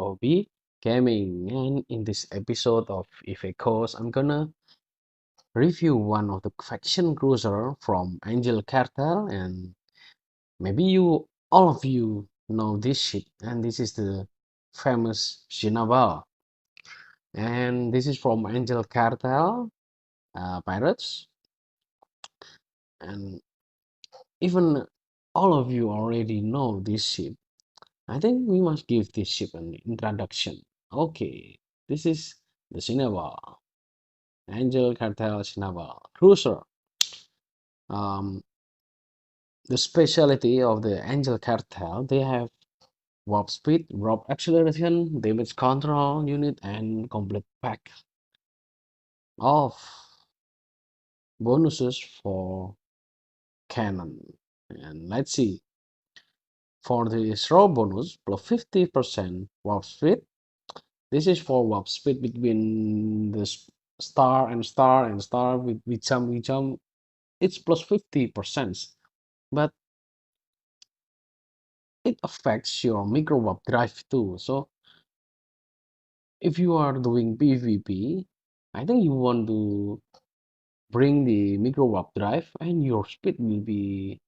hobby, gaming. And in this episode of If I Course, I'm gonna review one of the faction cruiser from Angel Cartel. And maybe all of you know this ship. And this is the famous Cynabal. And this is from Angel Cartel Pirates. And even all of you already know this ship. I think we must give this ship an introduction. Okay, this is the Cynabal, Angel Cartel Cynabal Cruiser. Um, the specialty of the Angel Cartel, they have warp speed, warp acceleration, damage control unit, and complete pack of bonuses for cannon. And let's see, for the throw bonus, plus 50% warp speed. This is for warp speed between the star and star and star. We jump. It's plus 50%, but it affects your micro warp drive too. So if you are doing PvP, I think you want to bring the micro warp drive, and your speed will be.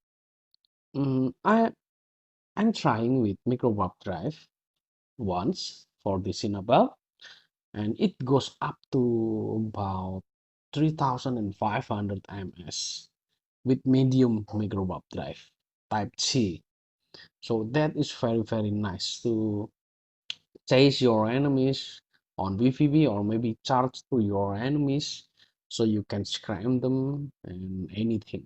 I'm trying with micro warp drive once for the Cynabal, and it goes up to about 3500 ms with medium micro warp drive type C. So that is very nice to chase your enemies on PvP, or maybe charge to your enemies so you can scram them and anything.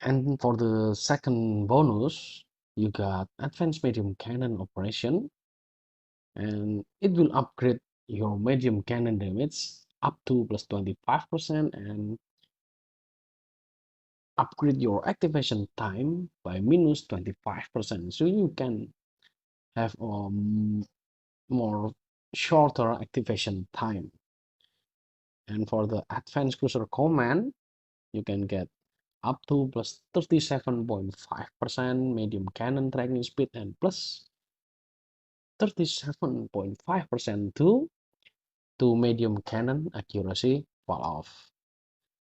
And for the second bonus, you got advanced medium cannon operation, and it will upgrade your medium cannon damage up to plus 25% and upgrade your activation time by minus 25%, so you can have a more shorter activation time. And for the advanced cruiser command, you can get up to plus 37.5% medium cannon tracking speed and plus 37.5% to medium cannon accuracy fall off.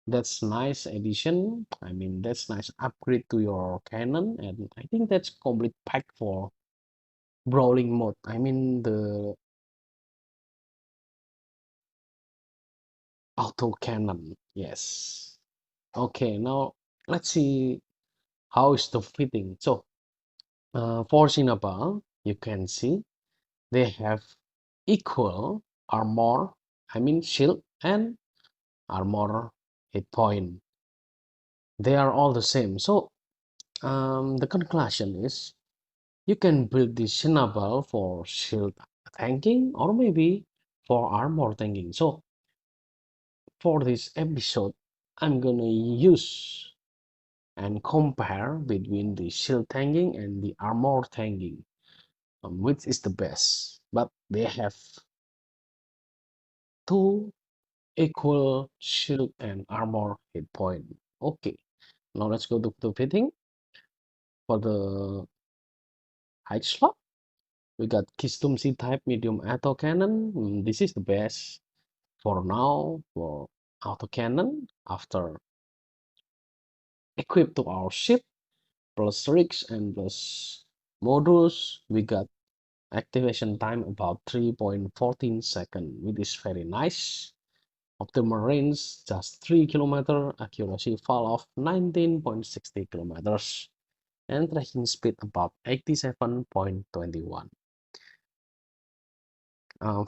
That's nice addition. I mean, that's nice upgrade to your cannon, and I think that's complete pack for brawling mode. I mean, the auto cannon. Yes. Okay, now let's see how is the fitting. So, for Cynabal, you can see they have equal armor, I mean shield and armor hit point. They are all the same. So, the conclusion is you can build the Cynabal for shield tanking or maybe for armor tanking. So, for this episode, I'm gonna use and compare between the shield tanking and the armor tanking, which is the best. But they have two equal shield and armor hit point. Okay, now let's go to the fitting. For the height slot, we got custom C type medium auto cannon. This is the best for now for auto cannon after equipped to our ship plus rigs and plus modules. We got activation time about 3.14 seconds, which is very nice. Optimal range just 3 km, accuracy fall off 19.60 kilometers, and tracking speed about 87.21.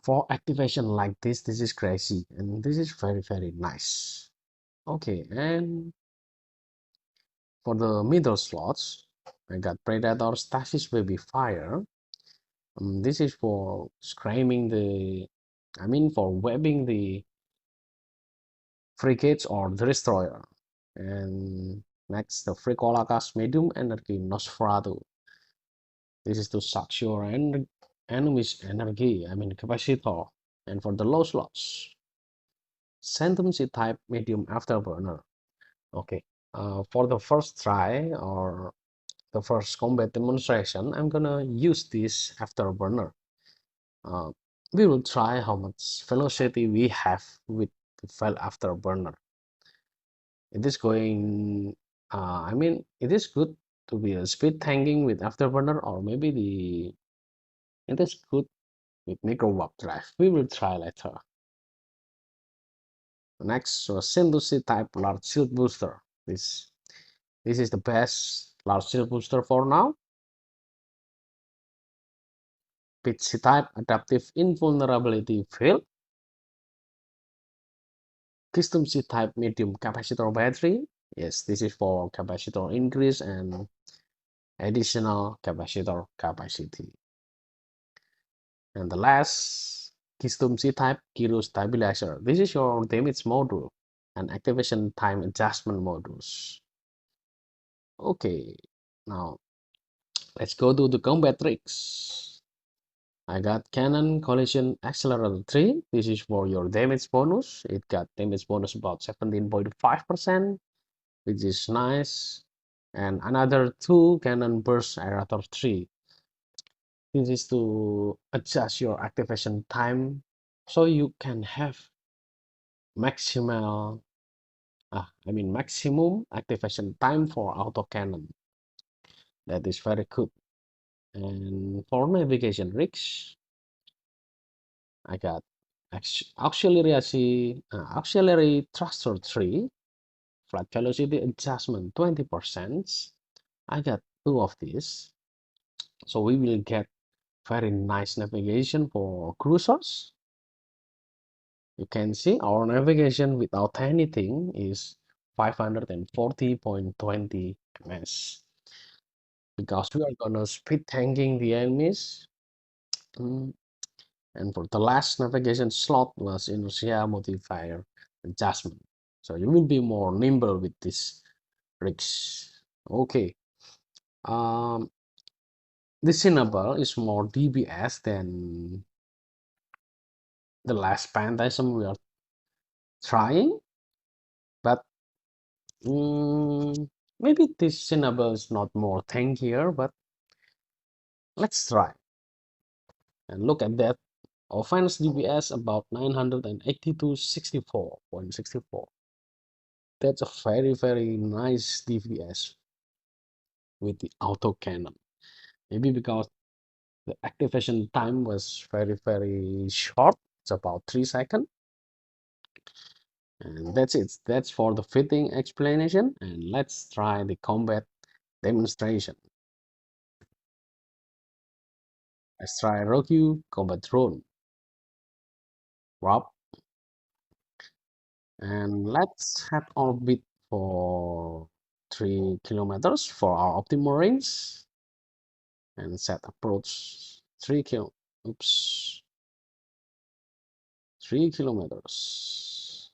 For activation like this is crazy, and this is very nice. Okay, and for the middle slots, I got Predator Stasis Baby Fire. This is for screaming for webbing the frigates or the destroyer. And next, the Fricolagas Medium Energy Nosferatu. This is to suck your enemy's energy, capacitor. And for the low slots, Phantom type Medium Afterburner. Okay, for the first try or the first combat demonstration, I'm gonna use this afterburner. Uh, we will try how much velocity we have with the file afterburner. It is going, it is good to be a speed tanking with afterburner, or maybe it is good with micro warp drive. We will try later. Next, so C type large shield booster. This is the best large shield booster for now. Fit type adaptive invulnerability field. Custom C type medium capacitor battery. Yes, this is for capacitor increase and additional capacitor capacity. And the last custom C type gyro stabilizer. This is your damage module and activation time adjustment modules. Okay, now let's go to the combat tricks. I got Cannon Collision Accelerator 3. This is for your damage bonus. It got damage bonus about 17.5%, which is nice. And another two Cannon Burst Aerator 3. This is to adjust your activation time so you can have maximal, maximum activation time for autocannon. That is very good. And for navigation rigs, I got auxiliary thruster 3, flight velocity adjustment 20%. I got two of these. So we will get very nice navigation for cruisers. You can see our navigation without anything is 540.20 ms because we are gonna speed tanking the enemies. Mm, And for the last navigation slot was inertia modifier adjustment. So you will be more nimble with this rigs. Okay. Um, this Cynabal is more DBS than the last Phantasm we are trying, but maybe this Cynabal is not more tankier, but let's try and look at that. Offense DBS about 980 to 64.64. That's a very nice DPS with the auto cannon. Maybe because the activation time was very short. It's about 3 seconds. And that's it. That's for the fitting explanation. And let's try the combat demonstration. Let's try Roku combat drone. Drop. And let's head orbit for 3 kilometers for our optimal range. And set approach 3 kilometers.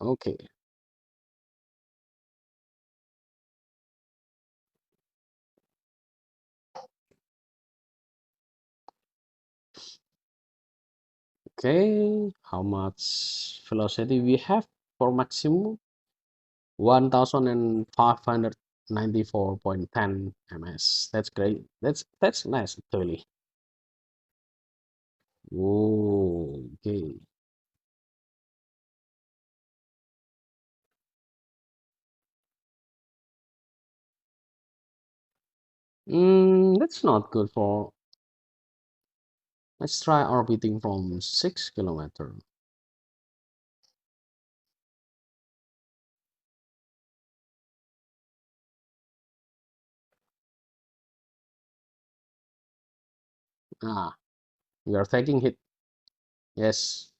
Okay. Okay, how much velocity we have for maximum? 1594.10 ms. That's great. That's nice actually. Oh, okay. That's not good for. Let's try orbiting from 6 kilometers. Ah, we are taking hit. Yes.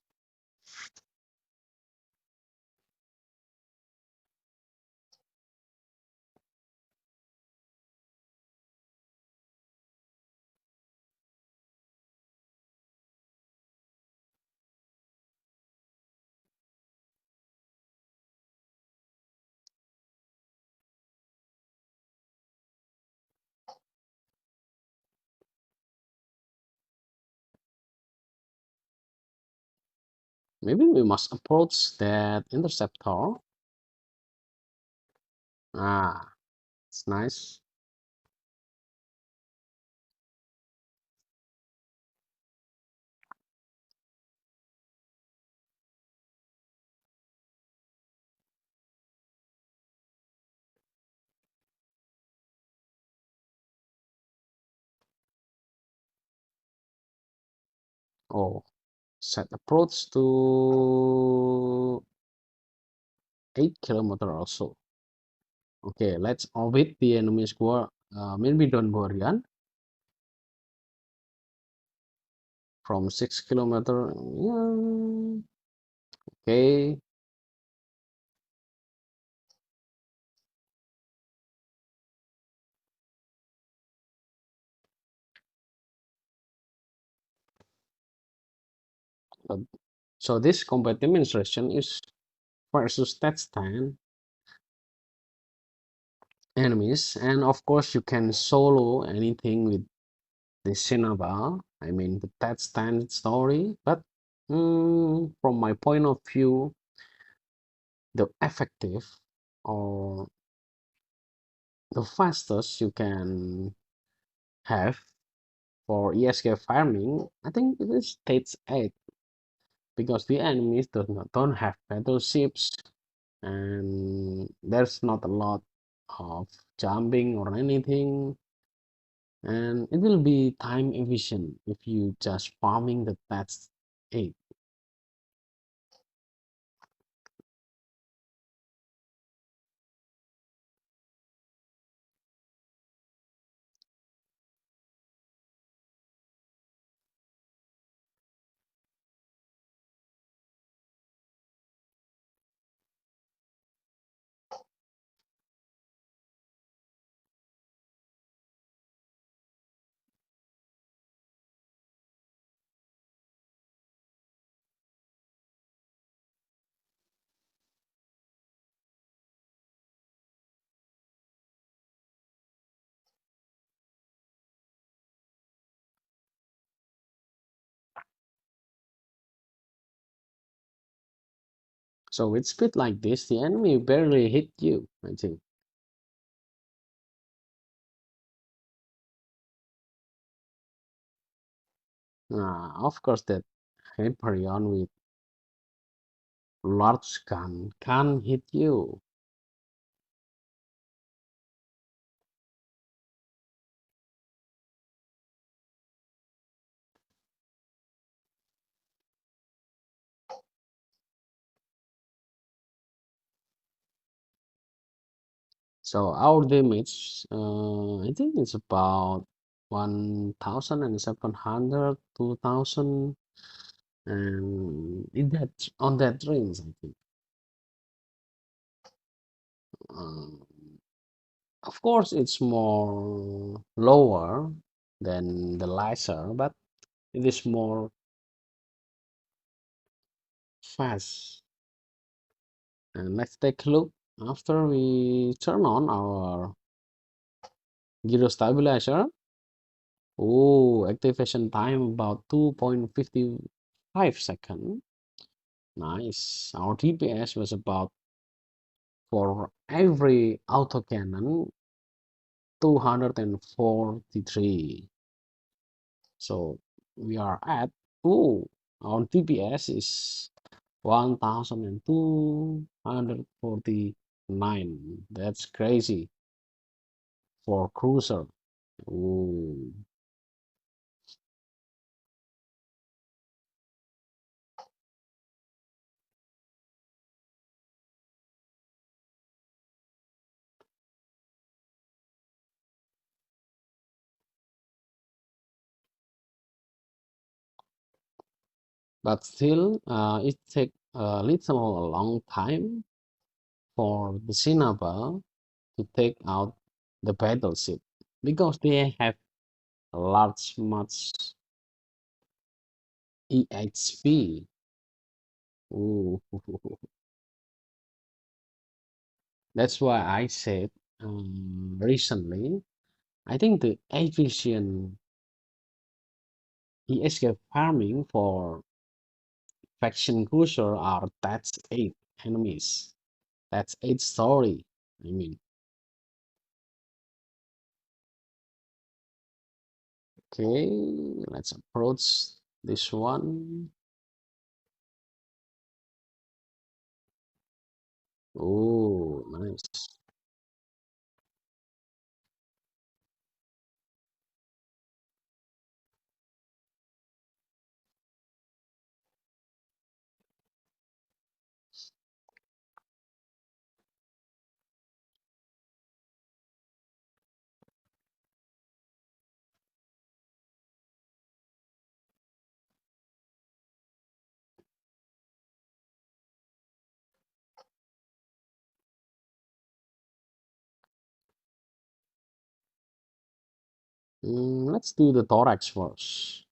Maybe we must approach that interceptor. Ah, it's nice. Oh, set approach to 8 kilometer or so. Okay, let's orbit the enemy squad. Maybe don't worry, from 6 kilometer. Yeah, okay. So, so this combat demonstration is versus T10 enemies, and of course you can solo anything with the Cynabal. I mean the T10 story, but from my point of view, the effective or the fastest you can have for ESK farming, I think it is stage 8 because the enemies don't have battleships and there's not a lot of jumping or anything, and it will be time efficient if you just farming the pets 8. So with speed like this the enemy barely hit you, I think. Of course that Hyperion with large gun can hit you. So our damage, I think it's about 1,700, 2,000, and in that on that range, I think. Um, of course, it's more lower than the laser, but it is more fast. And let's take a look after we turn on our gyro stabilizer. Oh, activation time about 2.55 seconds. Nice. Our DPS was about for every autocannon 243. So we are at our DPS is 1,249. That's crazy for cruiser. Ooh. But still, it take a little a long time for the Cynabal to take out the battleship because they have a large much EHP. Ooh. That's why I said recently, I think the efficient escape farming for faction cruiser are that's 8 enemies. That's 8 story. I mean, okay, let's approach this one. Oh, nice. Let's do the thorax first.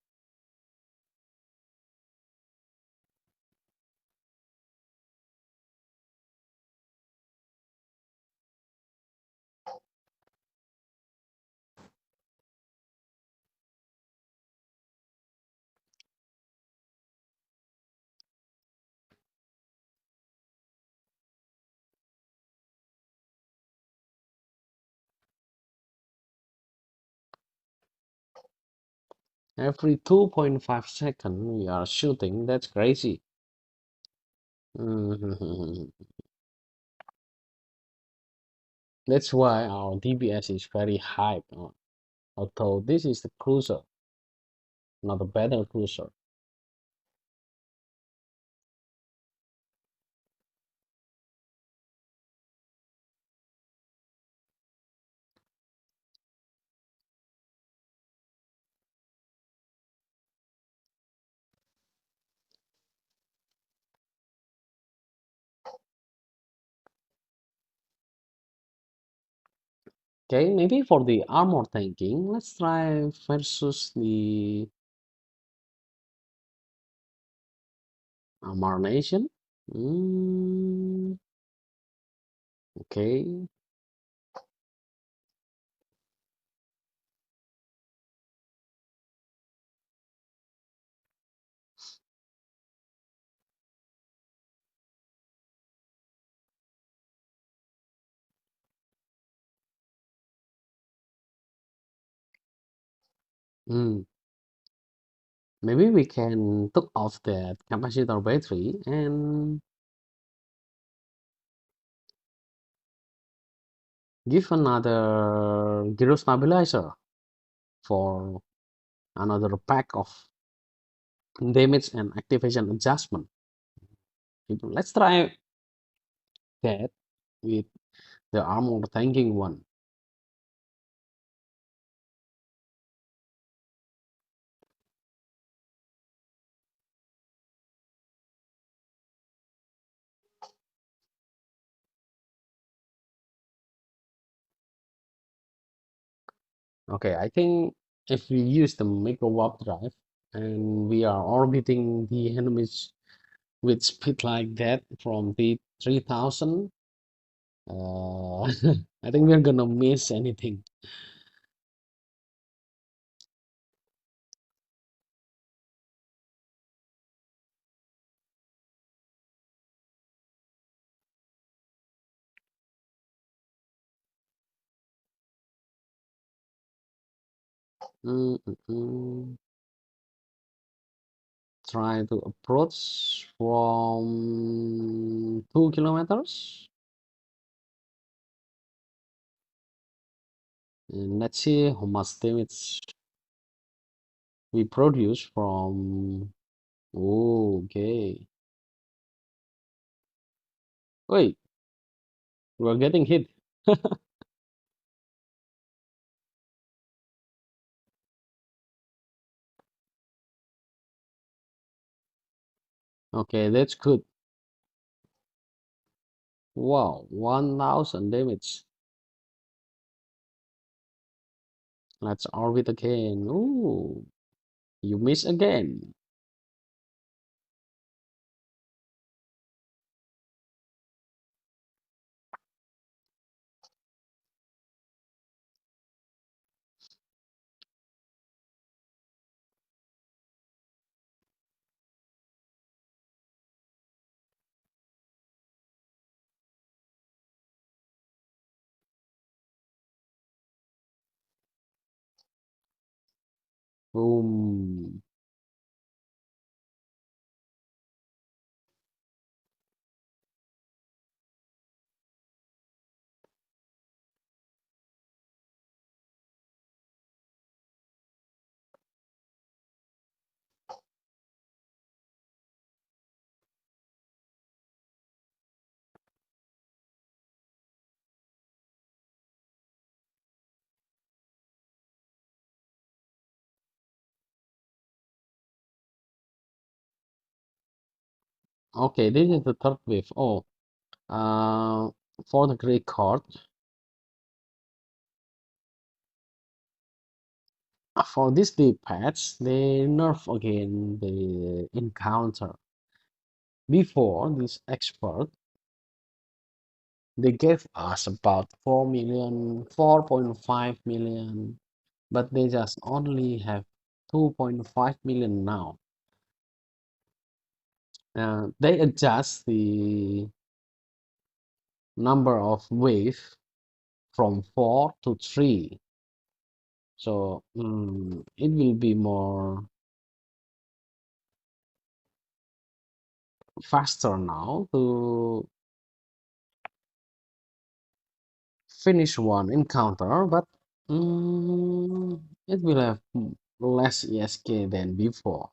Every 2.5 seconds we are shooting. That's crazy. Mhm. That's why our DPS is very high. Although this is the cruiser, not a battle cruiser. Okay, maybe for the armor tanking, let's try versus the armor nation. Mm, okay. Mm, maybe we can took off that capacitor battery and give another gyro stabilizer for another pack of damage and activation adjustment. Let's try that with the armor tanking one. Okay, I think if we use the micro warp drive and we are orbiting the enemies with speed like that from the 3000, I think we're gonna miss anything. Mm, mm, mm. Try to approach from 2 kilometers, and let's see how much damage we produce from. Oh, okay. Wait, we're getting hit. Okay, that's good. Wow, 1000 damage. Let's orbit again. Ooh, you miss again. Boom. Okay, this is the third wave. Oh, uh, for the gray card, For these deep pads, they nerf again the encounter. Before this expert, they gave us about 4 million, 4.5 million, but they just only have 2.5 million now. They adjust the number of wave from 4 to 3. So it will be more faster now to finish one encounter, but it will have less ESK than before.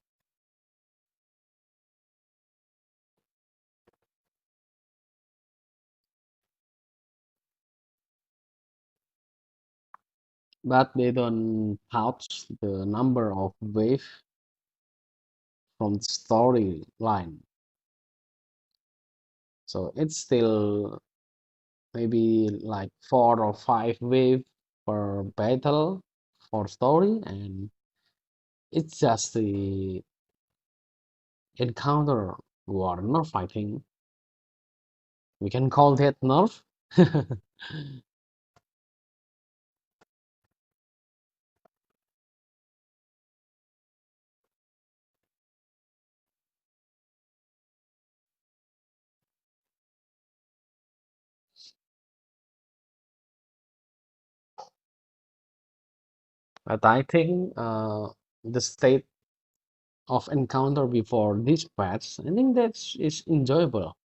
But they don't touch the number of wave from the storyline. So it's still maybe like 4 or 5 wave per battle for story, and it's just the encounter who are not fighting. We can call that nerf. But I think the state of encounter before this patch, I think that's is enjoyable.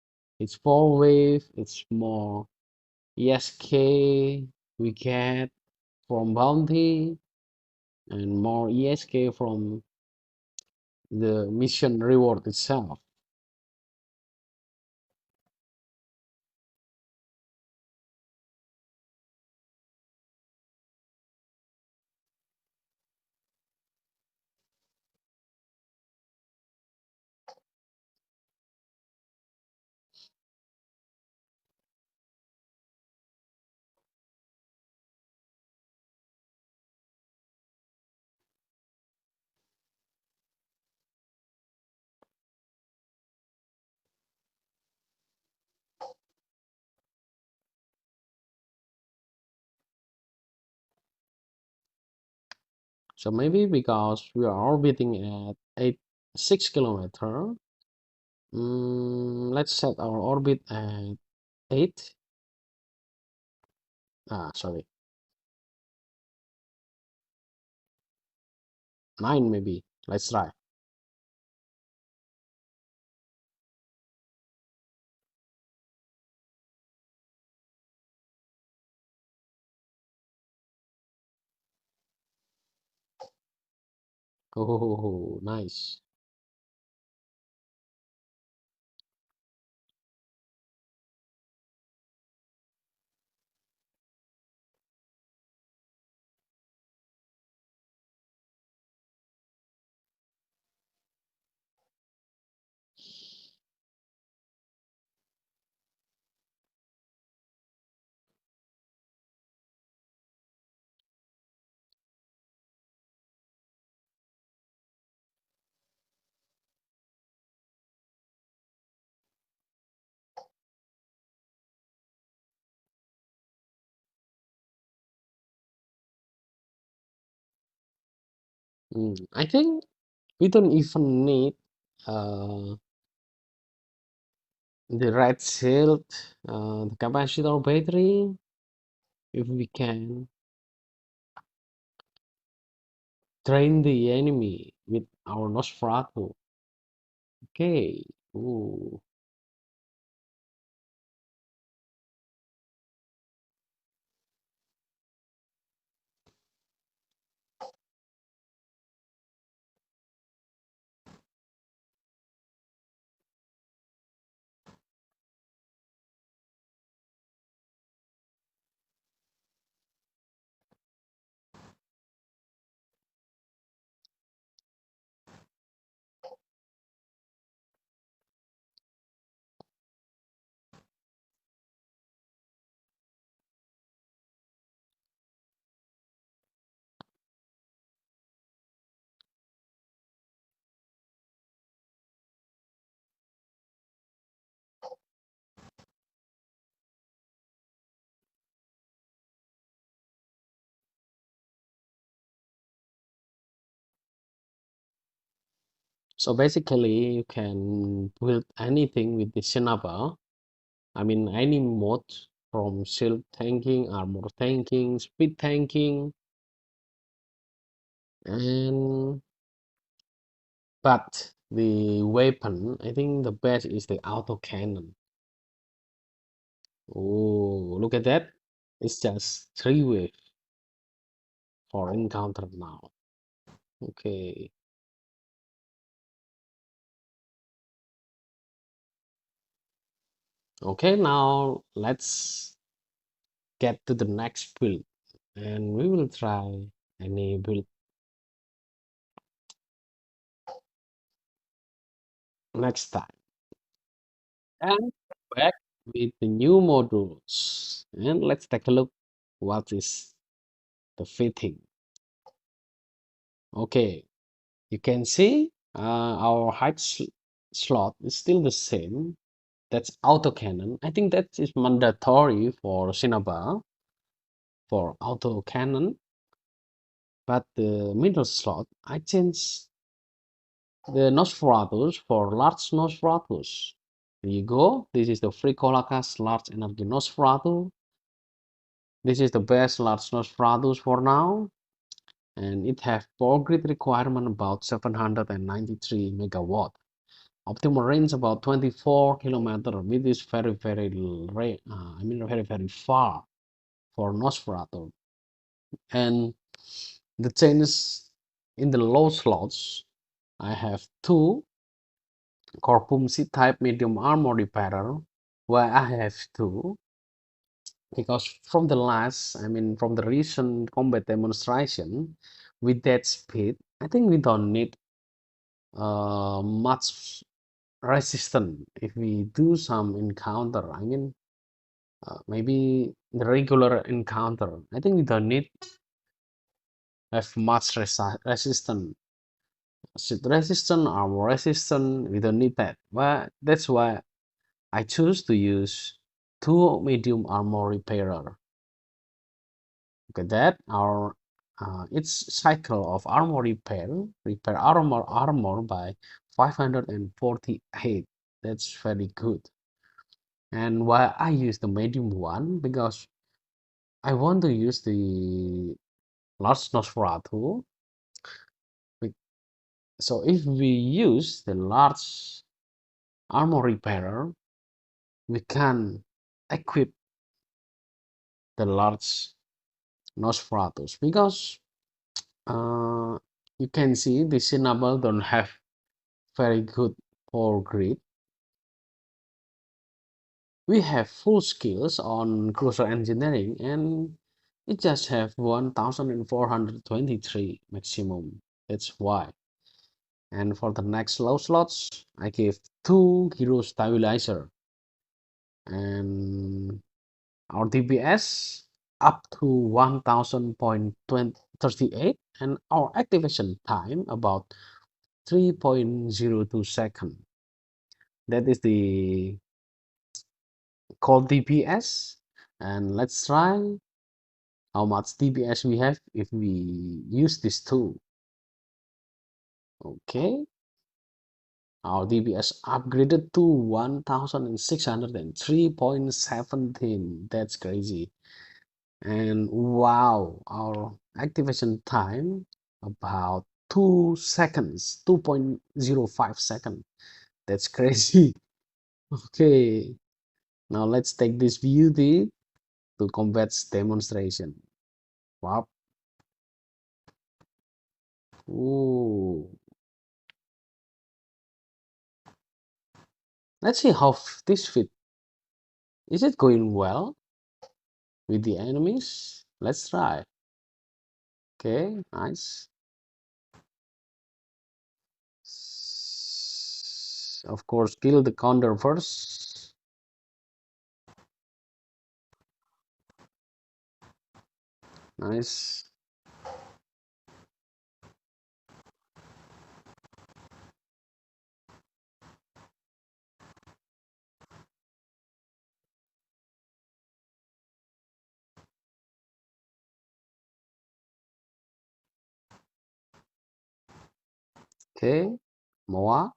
It's 4 wave, it's more ESK we get from bounty and more ESK from the mission reward itself. So maybe because we are orbiting at 6 kilometer, let's set our orbit at 8. Sorry, 9 maybe. Let's try. Oh, nice. I think we don't even need uh, the red shield, the capacitor battery, if we can train the enemy with our Nosferatu. Okay. Ooh. So basically, you can build anything with the Cynabal. I mean, any mode from shield tanking, armor tanking, speed tanking, and but the weapon, I think the best is the auto cannon. Oh, look at that! It's just 3 wave for encounter now. Okay, okay. Now let's get to the next build, and we will try any build next time. And back with the new modules. And let's take a look what is the fitting. Okay, you can see our height slot is still the same. That's auto cannon. I think that is mandatory for Cinnabar for auto cannon. But the middle slot, I changed the Nosferatus for large Nosferatus. There you go. This is the free Colakas large energy Nosferatu. This is the best large Nosferatus for now, and it has power grid requirement about 793 megawatt. Optimal range about 24 kilometer, which is very far for Nosferatu. And the changes in the low slots, I have two Corpum C-type medium armor repairer, where I have two, because from the from the recent combat demonstration, with that speed, I think we don't need much resistance if we do some encounter. Maybe the regular encounter. I think we don't need have much resistance. Resistance, armor resistance, we don't need that. But that's why I choose to use two medium armor repairer. Look at that. Our its cycle of armor repair armor by 548. That's very good. And why I use the medium one, because I want to use the large Nosferatu. So if we use the large armor repairer, we can equip the large Nosferatus, because uh, you can see the Cynabal don't have very good power grid. We have full skills on cruiser engineering, and it just have 1423 maximum. That's why. And for the next low slots, I give two hero stabilizer, and our DPS up to 1000.38, and our activation time about 3.02 second. That is the called DPS. And let's try how much DPS we have if we use this tool. Okay, our DPS upgraded to 1603.17. That's crazy. And wow, our activation time about 2 seconds, 2.05 seconds. That's crazy. Okay, now let's take this beauty to combat demonstration. Wow. Ooh. Let's see how this fit. Is it going well with the enemies? Let's try. Okay, nice. Of course, kill the counter first. Nice. Okay. Moa.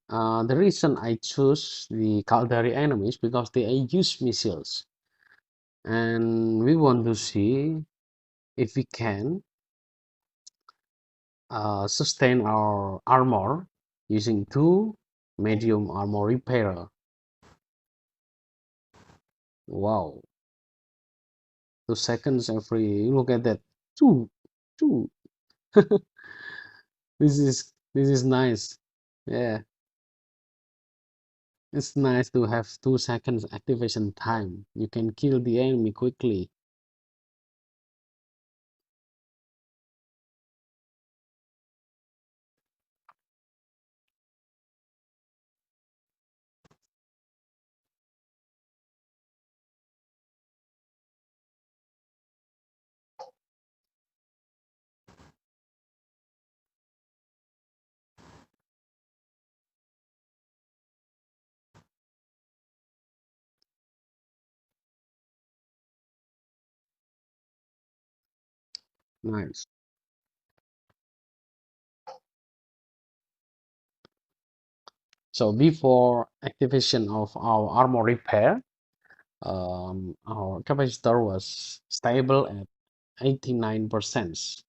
The reason I choose the Caldari enemies because they use missiles, and we want to see if we can sustain our armor using two medium armor repairer. Wow, 2 seconds every. Look at that. Two, two. This is nice. Yeah, it's nice to have 2 seconds activation time. You can kill the enemy quickly. Nice. So before activation of our armor repair, our capacitor was stable at 89%.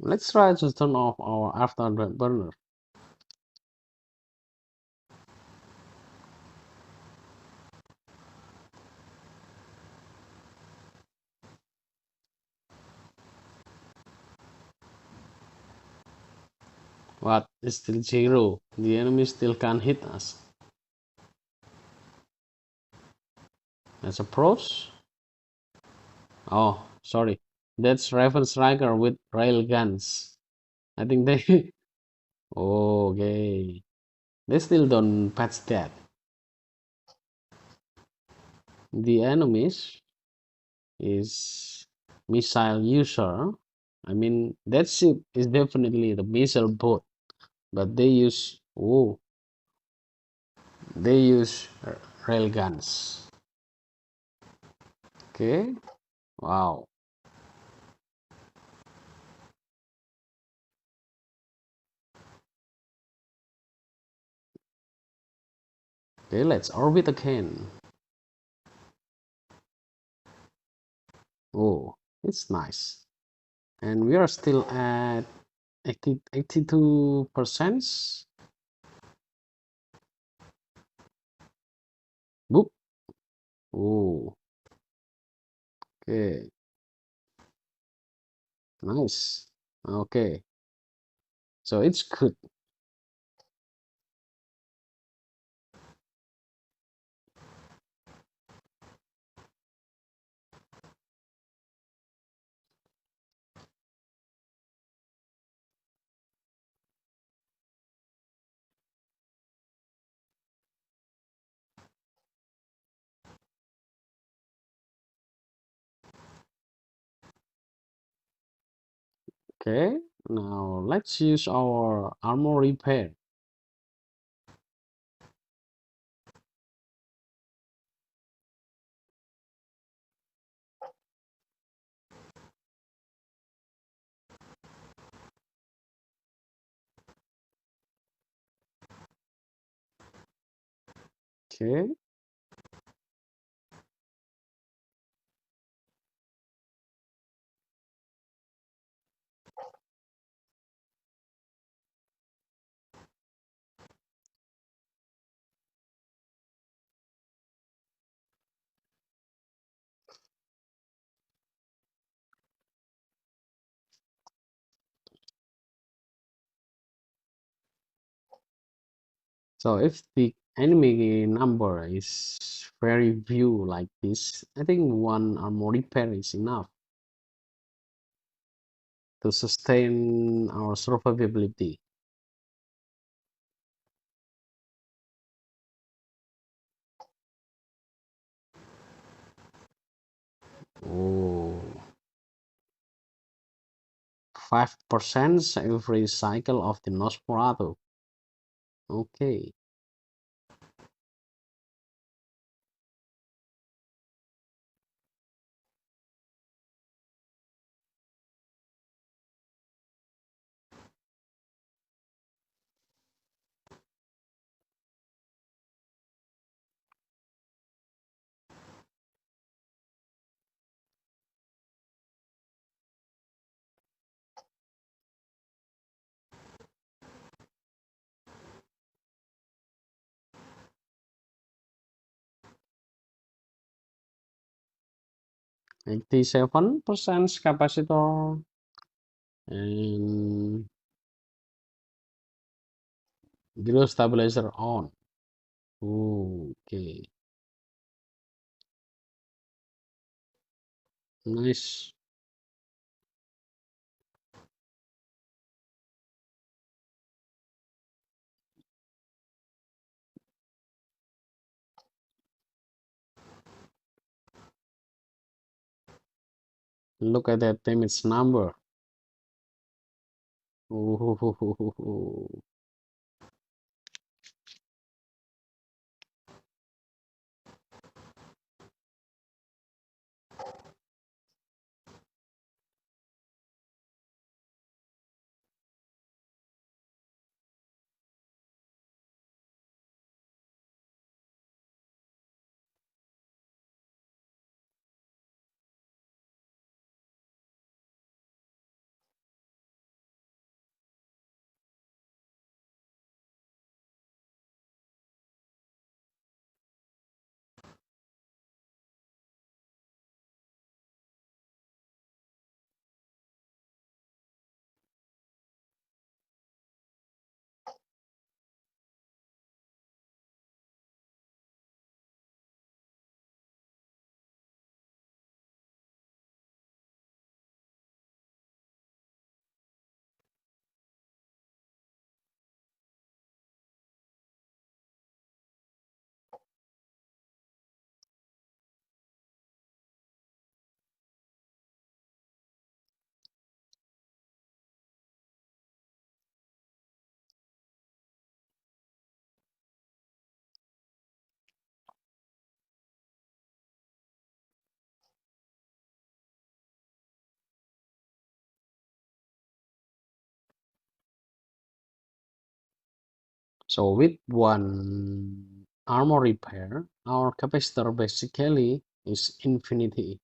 Let's try to turn off our afterburner. But it's still zero. The enemy still can't hit us. Let's approach. Oh, sorry. That's Rifle Striker with rail guns. I think they. Okay. They still don't patch that. The enemies is missile user. I mean, that ship is definitely the missile boat, but they use rail guns. Okay, wow. Okay, let's orbit again. Oh, it's nice. And we are still at 82%. Boop. Oh, okay, nice. Okay, so it's good. Okay, now let's use our armor repair. Okay, So if the enemy number is very few like this, I think one armor repair is enough to sustain our survivability. Oh, 5% every cycle of the Nosferatu. Okay, 87% capacitor and gyro stabilizer on. Okay, nice. Look at that damage number. Oh, so with one armor repair, our capacitor basically is infinity.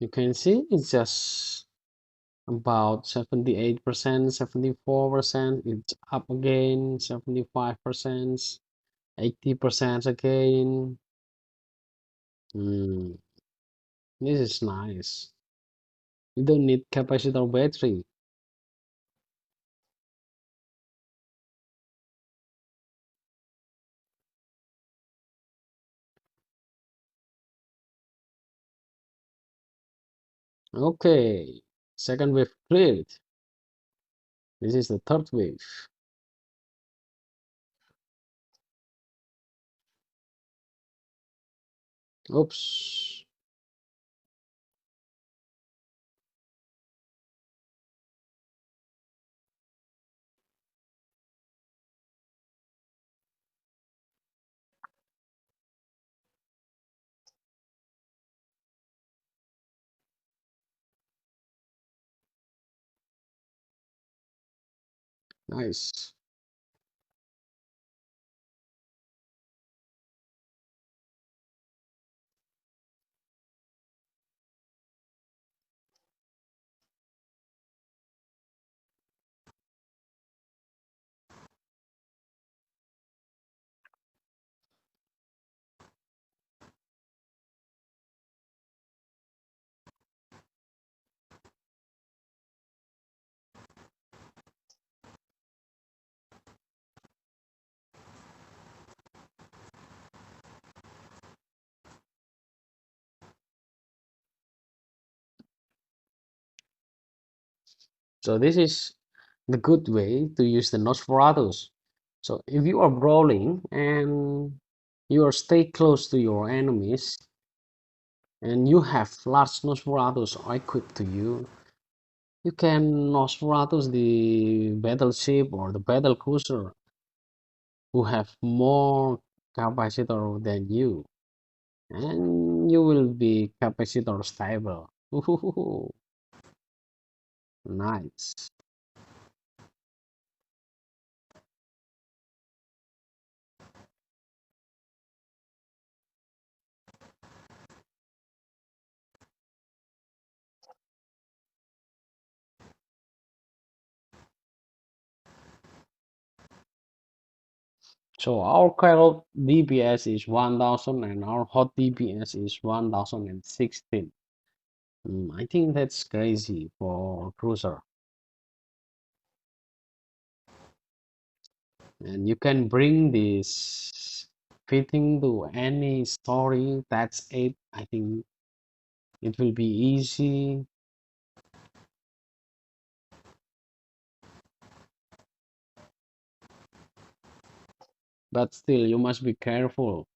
You can see it's just about 78%, 74%. It's up again, 75%, 80% again. Hmm, this is nice. You don't need capacitor battery. Okay, second wave cleared. This is the third wave. Oops. Nice. So this is the good way to use the Nosferatus. So if you are brawling and you are stay close to your enemies and you have large Nosferatus equipped to you, you can Nosferatus the battleship or the battle cruiser who have more capacitor than you, and you will be capacitor stable. Ooh, nice. So our current DPS is 1000 and our hot DPS is 1016. I think that's crazy for cruiser. And you can bring this fitting to any story. That's it. I think it will be easy. But still, you must be careful.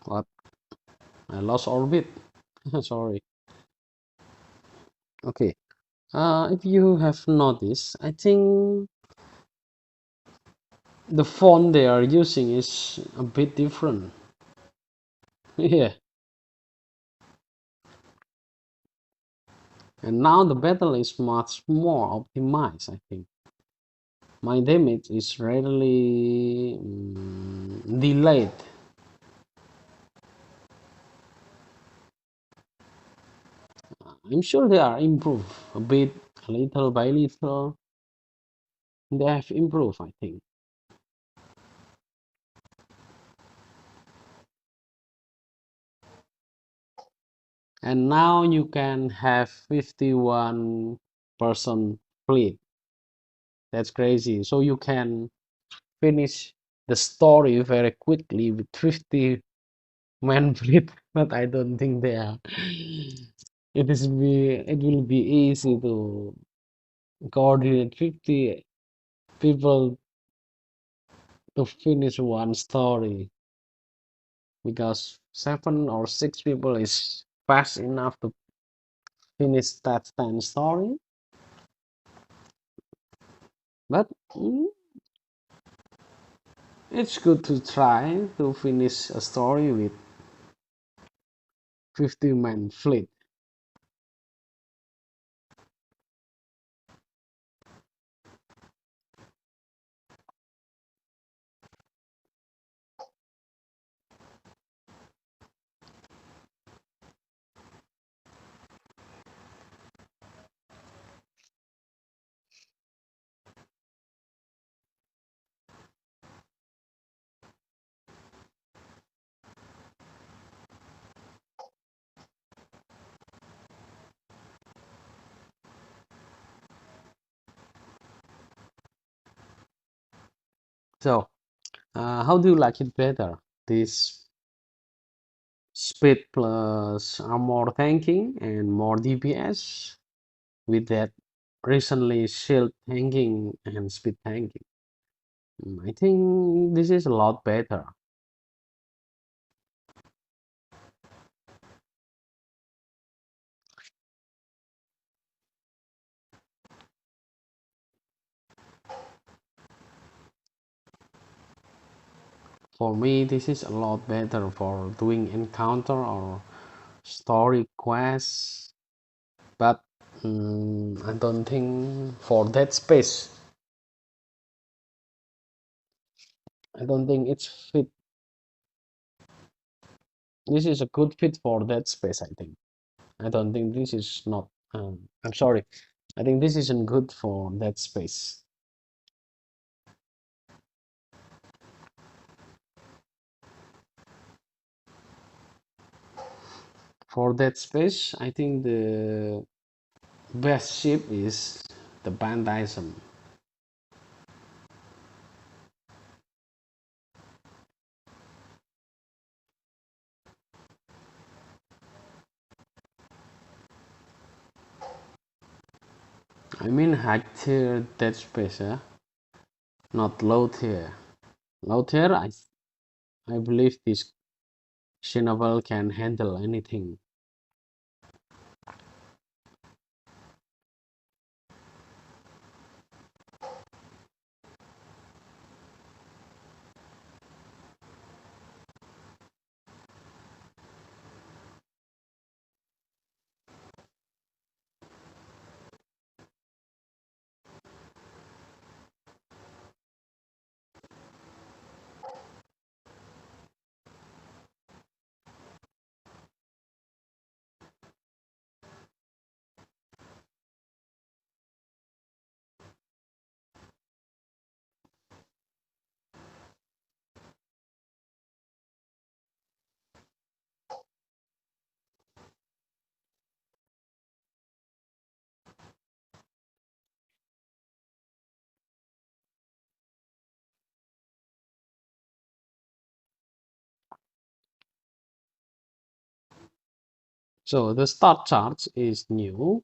What? I lost orbit. Sorry. Okay. If you have noticed, I think the font they are using is a bit different. Yeah. And now the battle is much more optimized, I think. My damage is rarely delayed. I'm sure they are improved a bit, little by little. They have improved, I think. And now you can have 51 person fleet. That's crazy. So you can finish the story very quickly with 50 man fleet, but I don't think they are. It will be easy to coordinate 50 people to finish one story because 7 or 6 people is fast enough to finish that 10 story. But it's good to try to finish a story with 50 man fleet. So, how do you like it better? This speed plus armor tanking and more DPS with that recently shield tanking and speed tanking. I think this is a lot better. For me, this is a lot better for doing encounter or story quests, but I don't think for that space. I don't think it's fit. This is a good fit for that space, I think. I don't think this is not. I'm sorry. I think this isn't good for that space. For that space, I think the best ship is the Bandaism. I mean high tier that space, not low tier. Low tier, I believe this Cynabal can handle anything. So the start chart is new,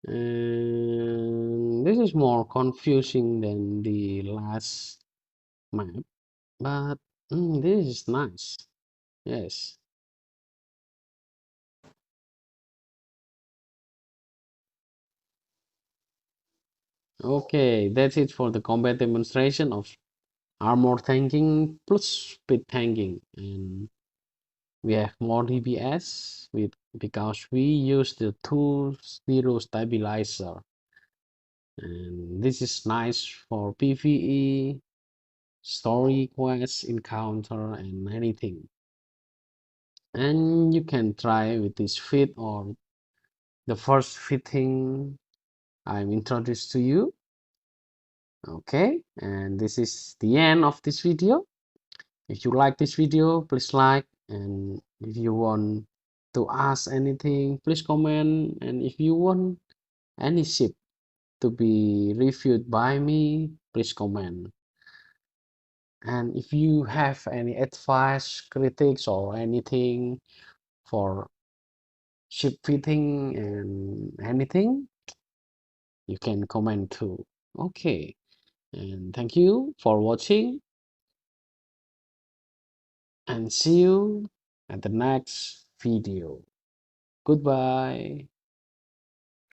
and this is more confusing than the last map, but this is nice. Yes. Okay, that's it for the combat demonstration of armor tanking plus speed tanking, and we have more DPS with because we use the 2-0 stabilizer, and this is nice for PvE, story quests, encounter, and anything. And you can try with this fit or the first fitting I'm introduced to you. Okay, and this is the end of this video. If you like this video, please like, and if you want to ask anything, please comment, and if you want any ship to be reviewed by me, please comment. And if you have any advice, critics, or anything for ship fitting and anything, you can comment too. Okay, and thank you for watching, and see you at the next video. Goodbye.